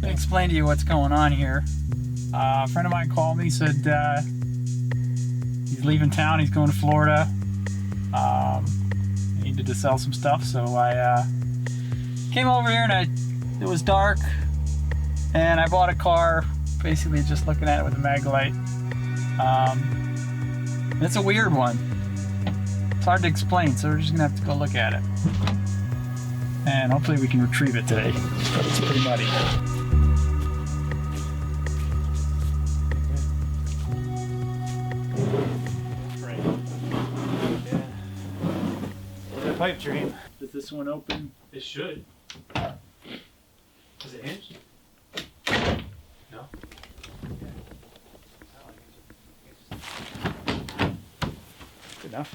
Let me explain to you what's going on here. A friend of mine called me, said he's leaving town, he's going to Florida. He needed to sell some stuff, so I came over here and it was dark, and I bought a car, basically just looking at it with a mag light. It's a weird one. It's hard to explain, so we're just gonna have to go look at it. And hopefully we can retrieve it today, but it's pretty muddy. Pipe dream. Does this one open? It should. Is it hinged? No. Good enough.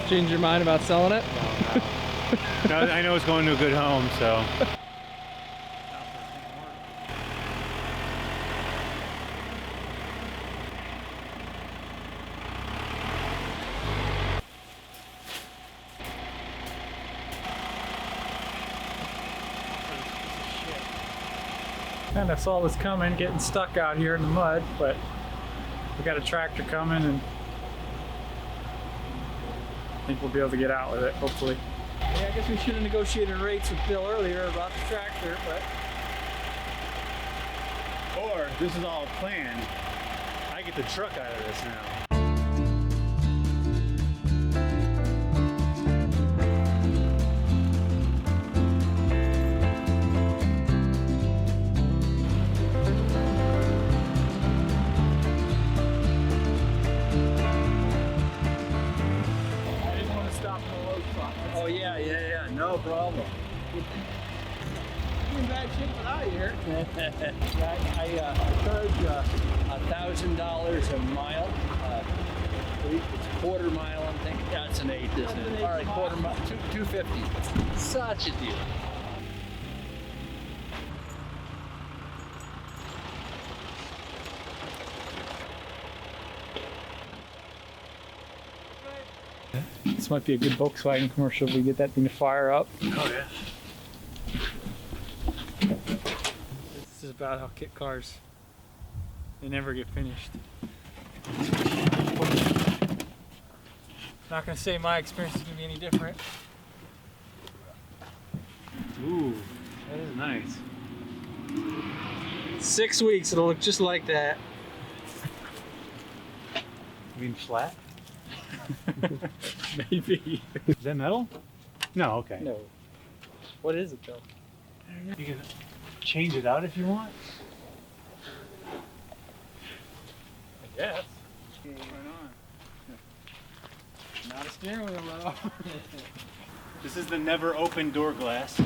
Change your mind about selling it? No, I know it's going to a good home, so. Kind of saw this coming, getting stuck out here in the mud, but we got a tractor coming and I think we'll be able to get out with it, hopefully. Yeah, I guess we should have negotiated rates with Bill earlier about the tractor, but... Or, this is all planned. I get the truck out of this now. Oh yeah, no problem. You're in bad shape without here. I charge $1,000 a mile. It's a quarter mile, I'm thinking. Yeah, it's an eighth, isn't it? All right, quarter mile, $250. Such a deal. This might be a good Volkswagen commercial if we get that thing to fire up. Oh yeah. This is about how kit cars, they never get finished. Not gonna say my experience is gonna be any different. Ooh, that is nice. 6 weeks, it'll look just like that. You mean flat? Maybe. Is that metal? No, okay. No. What is it though? You can change it out if you want. I guess. Right on. Not a steering wheel though. This is the never open door glass. I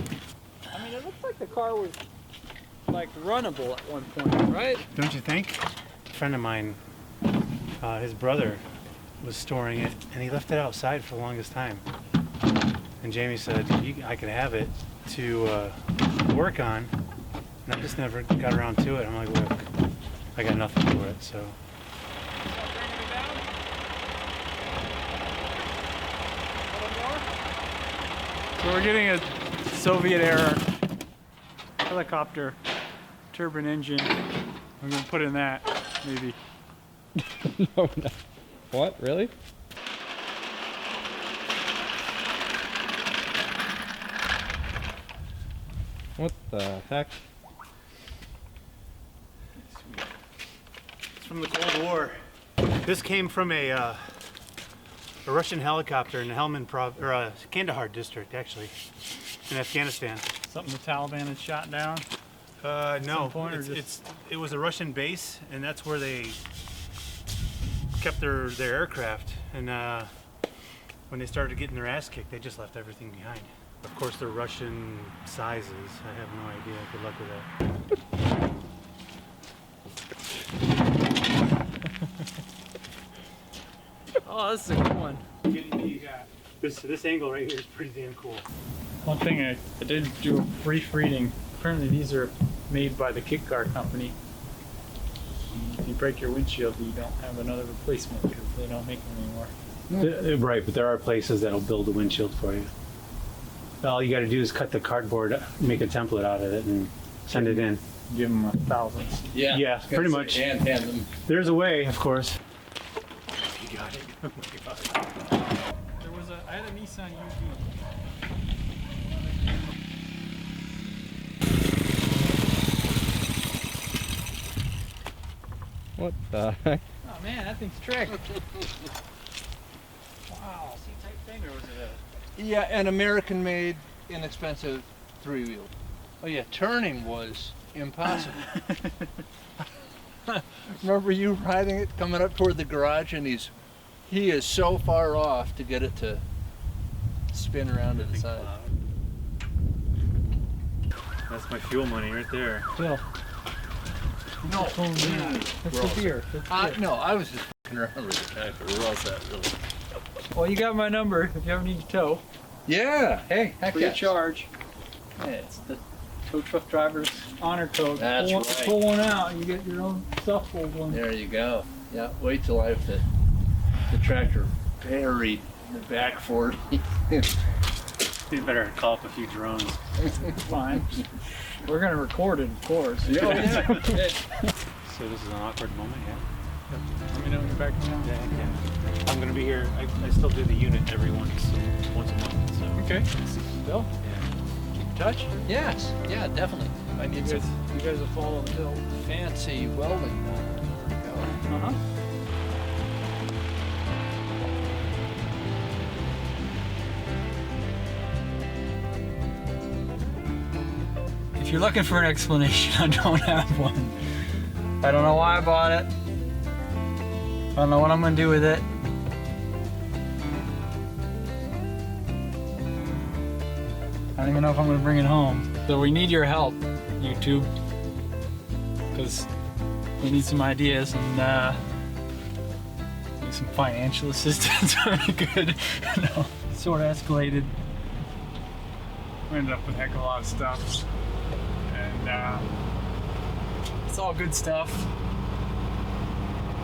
mean, it looks like the car was like runnable at one point, right? Don't you think? A friend of mine, his brother was storing it and he left it outside for the longest time. And Jamie said, I could have it to work on. And I just never got around to it. I'm like, look, I got nothing for it, so. So we're getting a Soviet era helicopter turbine engine. I'm gonna put in that, maybe. No. What? Really? What the heck? It's from the Cold War. This came from a Russian helicopter in the Kandahar district, actually, in Afghanistan. Something the Taliban had shot down? No, point, or it was a Russian base, and that's where they kept their aircraft. And when they started getting their ass kicked, they just left everything behind. Of course, they're Russian sizes. I have no idea. Good luck with that. Oh, this is a good one. This angle right here is pretty damn cool. One thing I did do a brief reading. Apparently these are made by the kit car company. If you break your windshield, you don't have another replacement because they don't make them anymore. Right, but there are places that'll build a windshield for you. All you got to do is cut the cardboard, make a template out of it, and send it in. Give them thousands. Yeah. Yeah, I was gonna pretty say, much. And hand them. There's a way, of course. You got it. Oh my God. I had a Nissan UV. What the heck? Oh man, that thing's tricked. Wow. C-type thing, or was it Yeah, an American-made, inexpensive three-wheel. Oh yeah, turning was impossible. Remember you riding it, coming up toward the garage, and he is so far off to get it to spin around to the side. That's my fuel money right there. Bill? No, That's the beer. no, I was just f***ing around with the tractor. We're all set, really. Well, you got my number if you ever need to tow. Yeah, hey, heck Free yeah. of charge. Yeah, it's the tow truck driver's honor code. That's pull, right. Pull one out, you get your own stuff pulled one. There you go. Yeah, wait till I have the tractor buried in the back 40. You better call up a few drones. Fine. We're gonna record it, of course. Yeah. So this is an awkward moment, yeah? Let me know when you're back down. Yeah. I'm gonna be here. I still do the unit every once a month. So. Okay. Bill? Yeah. Keep in touch. Yes, yeah, definitely. I You need guys, some you guys will follow the bill. fancy welding done. There we go. Uh-huh. If you're looking for an explanation, I don't have one. I don't know why I bought it. I don't know what I'm gonna do with it. I don't even know if I'm gonna bring it home. So we need your help, YouTube, because we need some ideas and need some financial assistance would be good. No, sort of escalated. We ended up with a heck of a lot of stuff, and it's all good stuff.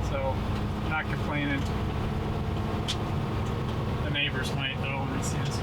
So, not complaining. The neighbors might though when he sees.